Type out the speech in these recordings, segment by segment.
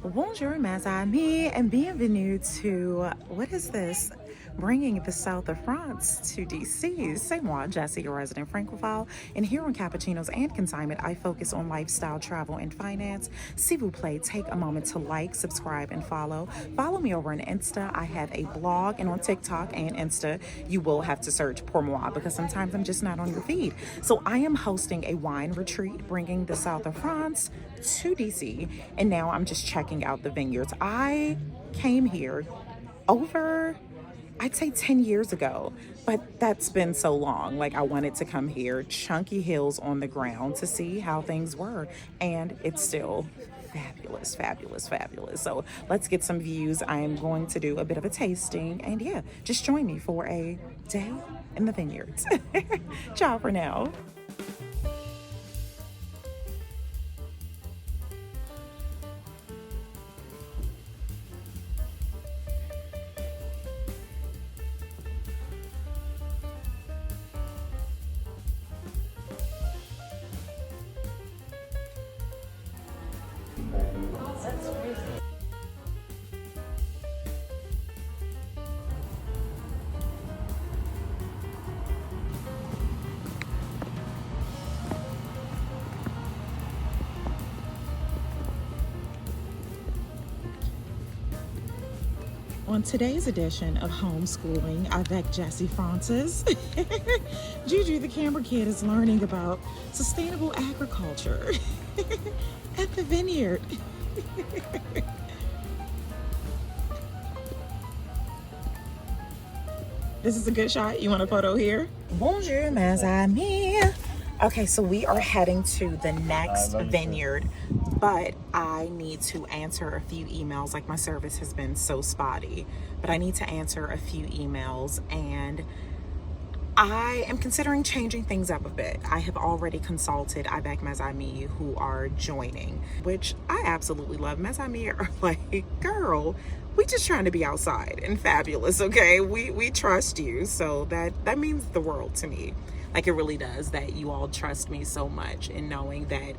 Bonjour, mes amis, and bienvenue to, what is this? Bringing the south of France to DC. C'est moi, Jessie, your resident Francophile, and here on Cappuccinos and Consignment, I focus on lifestyle, travel, and finance. S'il vous plaît, take a moment to like, subscribe, and follow. Follow me over on Insta. I have a blog, and on TikTok and Insta, you will have to search pour moi because sometimes I'm just not on your feed. So I am hosting a wine retreat, bringing the south of France to DC, and now I'm just checking out the vineyards. I came here over, I'd say 10 years ago, but that's been so long. Like, I wanted to come here, chunky hills on the ground, to see how things were, and it's still fabulous, fabulous, fabulous. So let's get some views. I am going to do a bit of a tasting, and yeah, just join me for a day in the vineyards. Ciao for now. On today's edition of Homeschooling avec Jessie Francis, Juju the camera kid is learning about sustainable agriculture at the vineyard. This is a good shot. You want a photo here? Bonjour, mes amis. Okay, so we are heading to the next vineyard, but I need to answer a few emails. Like, my service has been so spotty, but I need to answer a few emails, and I am considering changing things up a bit. I have already consulted avec mes amis who are joining, which I absolutely love. Mes amis are like, girl, we just trying to be outside and fabulous, okay? We trust you, so that means the world to me. Like, it really does, that you all trust me so much in knowing that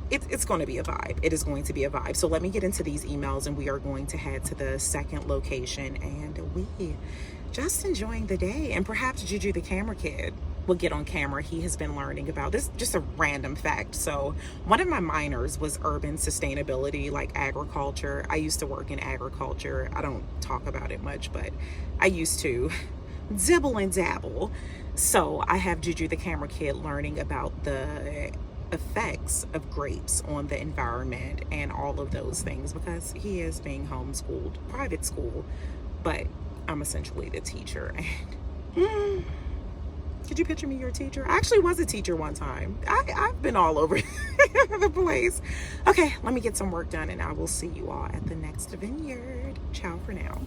it's going to be a vibe. It is going to be a vibe. So let me get into these emails, and we are going to head to the second location, and we just enjoying the day. And perhaps Juju the camera kid will get on camera. He has been learning about this. Just a random fact. So one of my minors was urban sustainability, like agriculture. I used to work in agriculture. I don't talk about it much, but I used to dibble and dabble. So I have Juju the camera kid learning about the effects of grapes on the environment and all of those things, because he is being homeschooled, private school, but I'm essentially the teacher. And could you picture me your teacher? I actually was a teacher one time. I've been all over the place. Okay, let me get some work done, and I will see you all at the next vineyard. Ciao for now.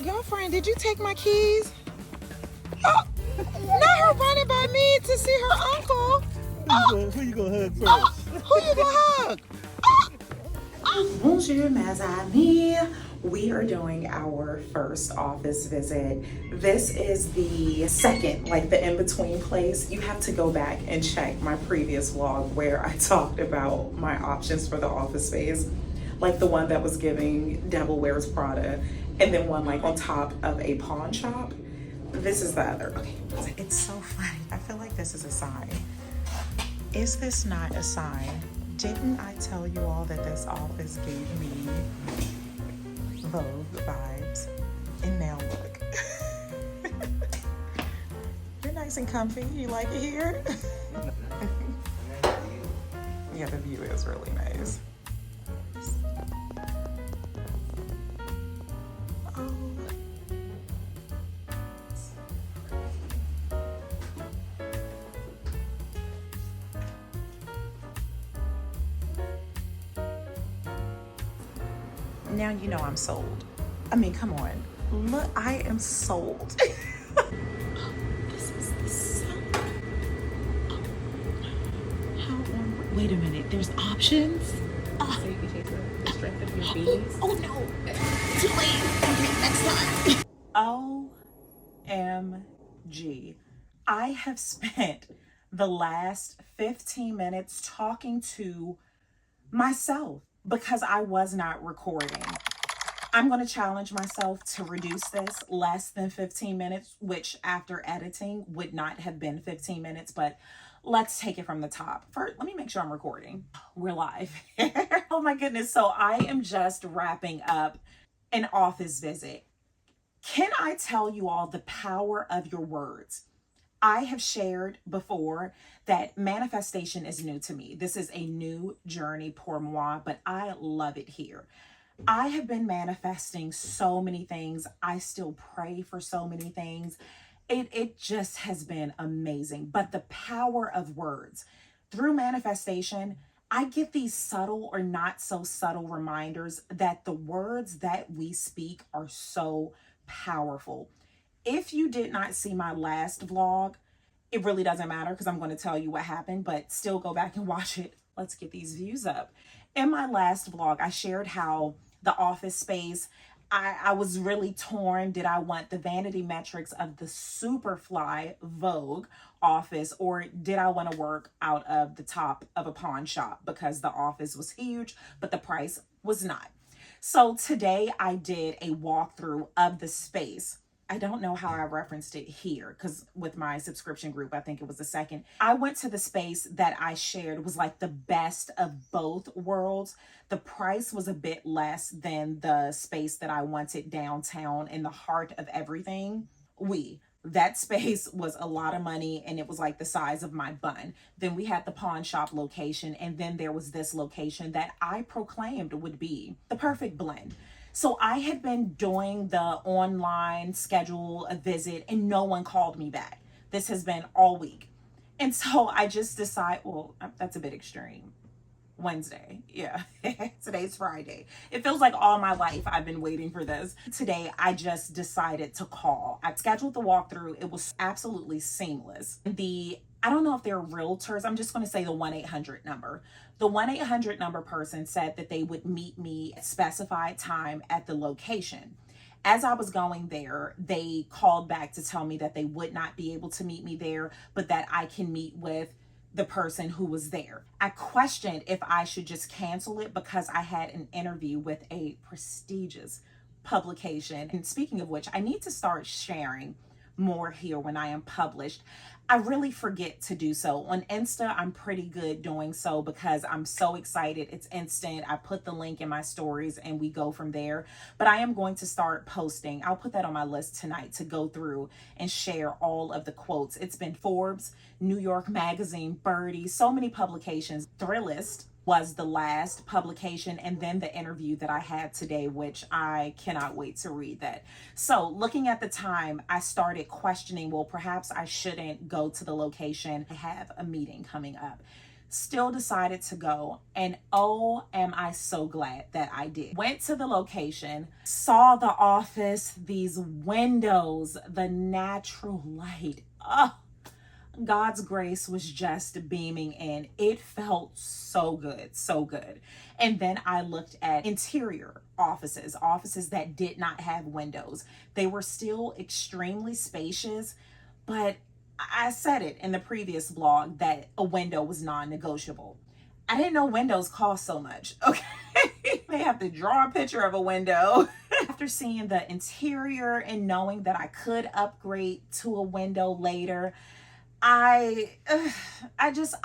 Girlfriend, did you take my keys? Oh, not her running by me to see her uncle. Who you gonna hug first? Who you gonna hug? Bonjour, mes amis. We are doing our first office visit. This is the second, like the in-between place. You have to go back and check my previous vlog where I talked about my options for the office space. Like the one that was giving Devil Wears Prada, and then one like on top of a pawn shop. This is the other. Okay, it's so funny. I feel like this is a sign. Is this not a sign? Didn't I tell you all that this office gave me Vogue vibes? And now look. You're nice and comfy. You like it here? Yeah, the view is really nice. Now you know I'm sold. I mean, come on. Look, I am sold. This is the sun. Wait a minute, there's options? So you can taste the strength of your bees. Oh no, too late. Okay, next time. OMG. I have spent the last 15 minutes talking to myself because I was not recording. I'm going to challenge myself to reduce this less than 15 minutes, which after editing would not have been 15 minutes, but let's take it from the top. First, let me make sure I'm recording. We're live. Oh my goodness. So I am just wrapping up an office visit. Can I tell you all the power of your words? I have shared before that manifestation is new to me. This is a new journey pour moi, but I love it here. I have been manifesting so many things. I still pray for so many things. It just has been amazing. But the power of words through manifestation, I get these subtle or not so subtle reminders that the words that we speak are so powerful. If you did not see my last vlog, it really doesn't matter because I'm going to tell you what happened, but still go back and watch it. Let's get these views up. In my last vlog, I shared how the office space, I was really torn. Did I want the vanity metrics of the Superfly Vogue office, or did I want to work out of the top of a pawn shop because the office was huge, but the price was not? So today I did a walkthrough of the space. I don't know how I referenced it here because with my subscription group, I think it was the second. I went to the space that I shared was like the best of both worlds. The price was a bit less than the space that I wanted downtown in the heart of everything. That space was a lot of money and it was like the size of my bun. Then we had the pawn shop location, and then there was this location that I proclaimed would be the perfect blend. So I had been doing the online schedule a visit and no one called me back. This has been all week. And so I just decided, well, that's a bit extreme. Wednesday. Yeah. Today's Friday. It feels like all my life I've been waiting for this. Today, I just decided to call. I scheduled the walkthrough. It was absolutely seamless. I don't know if they're realtors. I'm just going to say the 1-800 number. The 1-800 number person said that they would meet me at specified time at the location. As I was going there, they called back to tell me that they would not be able to meet me there, but that I can meet with the person who was there. I questioned if I should just cancel it because I had an interview with a prestigious publication. And speaking of which, I need to start sharing more here when I am published. I really forget to do so. On Insta, I'm pretty good doing so because I'm so excited. It's instant. I put the link in my stories and we go from there. But I am going to start posting. I'll put that on my list tonight to go through and share all of the quotes. It's been Forbes, New York Magazine, Birdie, so many publications. Thrillist was the last publication, and then the interview that I had today, which I cannot wait to read that. So looking at the time, I started questioning, well, perhaps I shouldn't go to the location. I have a meeting coming up. Still decided to go, and oh, am I so glad that I did. Went to the location, saw the office, these windows, the natural light. Oh, God's grace was just beaming in. It felt so good, so good. And then I looked at interior offices that did not have windows. They were still extremely spacious, but I said it in the previous vlog that a window was non-negotiable. I didn't know windows cost so much. Okay, they have to draw a picture of a window. After seeing the interior and knowing that I could upgrade to a window later, I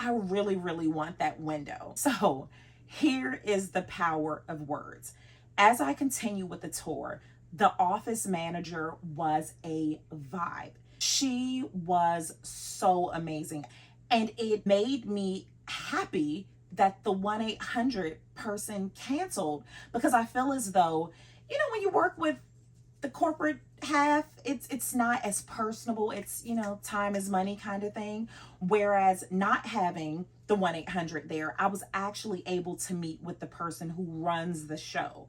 really, really want that window. So here is the power of words. As I continue with the tour, the office manager was a vibe. She was so amazing. And it made me happy that the 1-800 person canceled, because I feel as though, you know, when you work with the corporate half, it's not as personable. It's, you know, time is money kind of thing. Whereas not having the 1-800 there, I was actually able to meet with the person who runs the show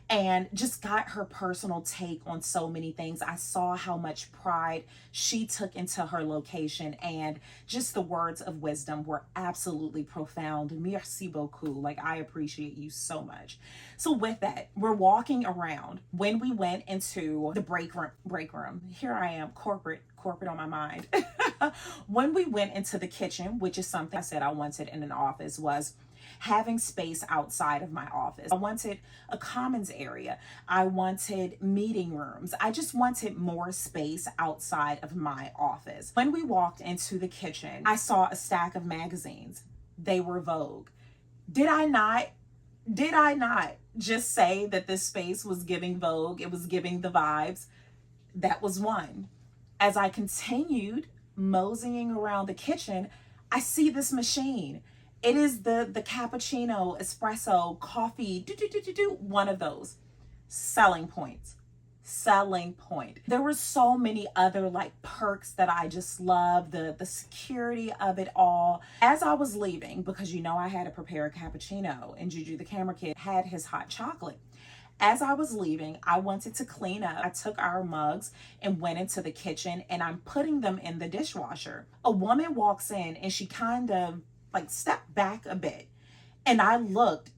and just got her personal take on so many things. I saw how much pride she took into her location, and just the words of wisdom were absolutely profound. Merci beaucoup. Like, I appreciate you so much. So with that, we're walking around. When we went into the break room, here I am, corporate on my mind. When we went into the kitchen, which is something I said I wanted in an office, was having space outside of my office. I wanted a commons area. I wanted meeting rooms. I just wanted more space outside of my office. When we walked into the kitchen, I saw a stack of magazines. They were Vogue. Did I not just say that this space was giving Vogue? It was giving the vibes. That was one. As I continued moseying around the kitchen, I see this machine. It is the cappuccino, espresso, coffee, one of those. Selling point. There were so many other like perks that I just love, the security of it all. As I was leaving, because you know I had to prepare a cappuccino, and Juju, the camera kid, had his hot chocolate. As I was leaving, I wanted to clean up. I took our mugs and went into the kitchen, and I'm putting them in the dishwasher. A woman walks in, and she kind of like stepped back a bit, and I looked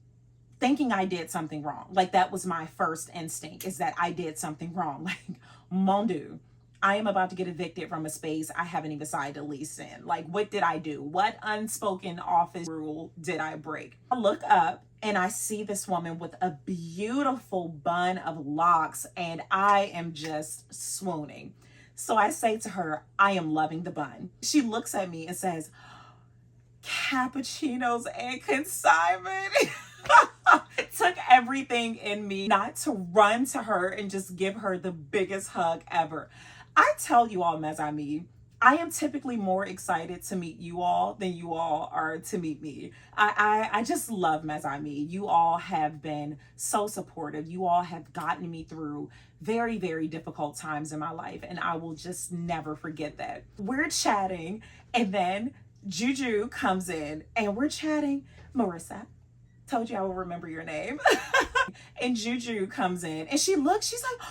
thinking I did something wrong. Like, that was my first instinct, is that I did something wrong. Like, mon Dieu, I am about to get evicted from a space I haven't even decided to lease in. Like, what did I do? What unspoken office rule did I break? I look up and I see this woman with a beautiful bun of locks, and I am just swooning. So I say to her, I am loving the bun. She looks at me and says, Cappuccinos and consignment. It took everything in me not to run to her and just give her the biggest hug ever. I tell you all, mes amis, I am typically more excited to meet you all than you all are to meet me. I just love mes amis. You all have been so supportive. You all have gotten me through very, very difficult times in my life, and I will just never forget that. We're chatting, and then Juju comes in, and we're chatting. Marissa, told you I will remember your name. And Juju comes in, and she looks, she's like,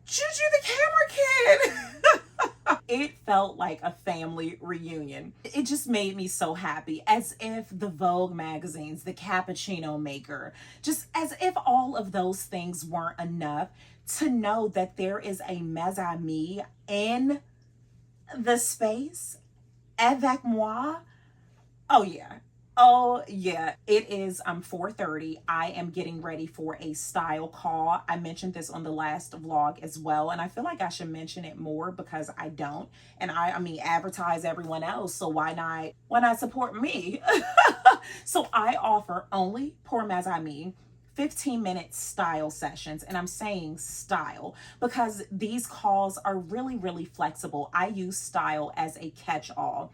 Juju, the camera kid. It felt like a family reunion. It just made me so happy, as if the Vogue magazines, the cappuccino maker, just as if all of those things weren't enough, to know that there is a mes amis in the space avec moi. Oh yeah, it is 4:30. I am getting ready for a style call. I mentioned this on the last vlog as well, and I feel like I should mention it more because I don't. And I mean, advertise everyone else, so why not support me? So I offer only pour mes amis 15-minute style sessions, and I'm saying style because these calls are really, really flexible. I use style as a catch-all.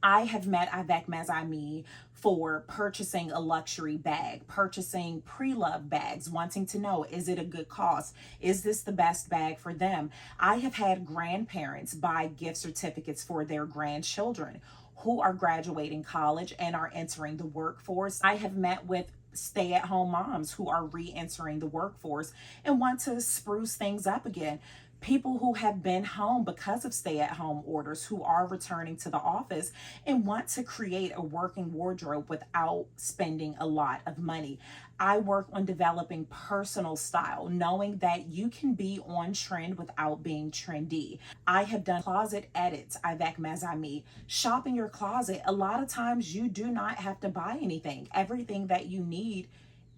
I have met avec mes amis for purchasing a luxury bag, purchasing pre-loved bags, wanting to know, is it a good cost? Is this the best bag for them? I have had grandparents buy gift certificates for their grandchildren who are graduating college and are entering the workforce. I have met with stay-at-home moms who are re-entering the workforce and want to spruce things up again. People who have been home because of stay-at-home orders, who are returning to the office and want to create a working wardrobe without spending a lot of money. I work on developing personal style, knowing that you can be on trend without being trendy. I have done closet edits avec mes amis. Shopping your closet. A lot of times you do not have to buy anything. Everything that you need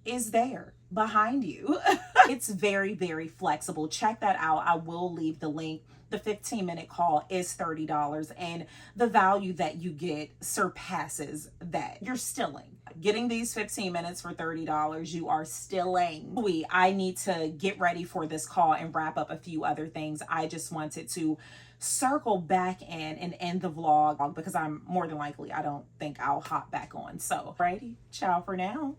is there behind you. It's very, very flexible. Check that out. I will leave the link. The 15-minute call is $30, and the value that you get surpasses that. You're stealing. Getting these 15 minutes for $30, you are stealing. I need to get ready for this call and wrap up a few other things. I just wanted to circle back in and end the vlog because I'm more than likely, I don't think I'll hop back on. So, righty, ciao for now.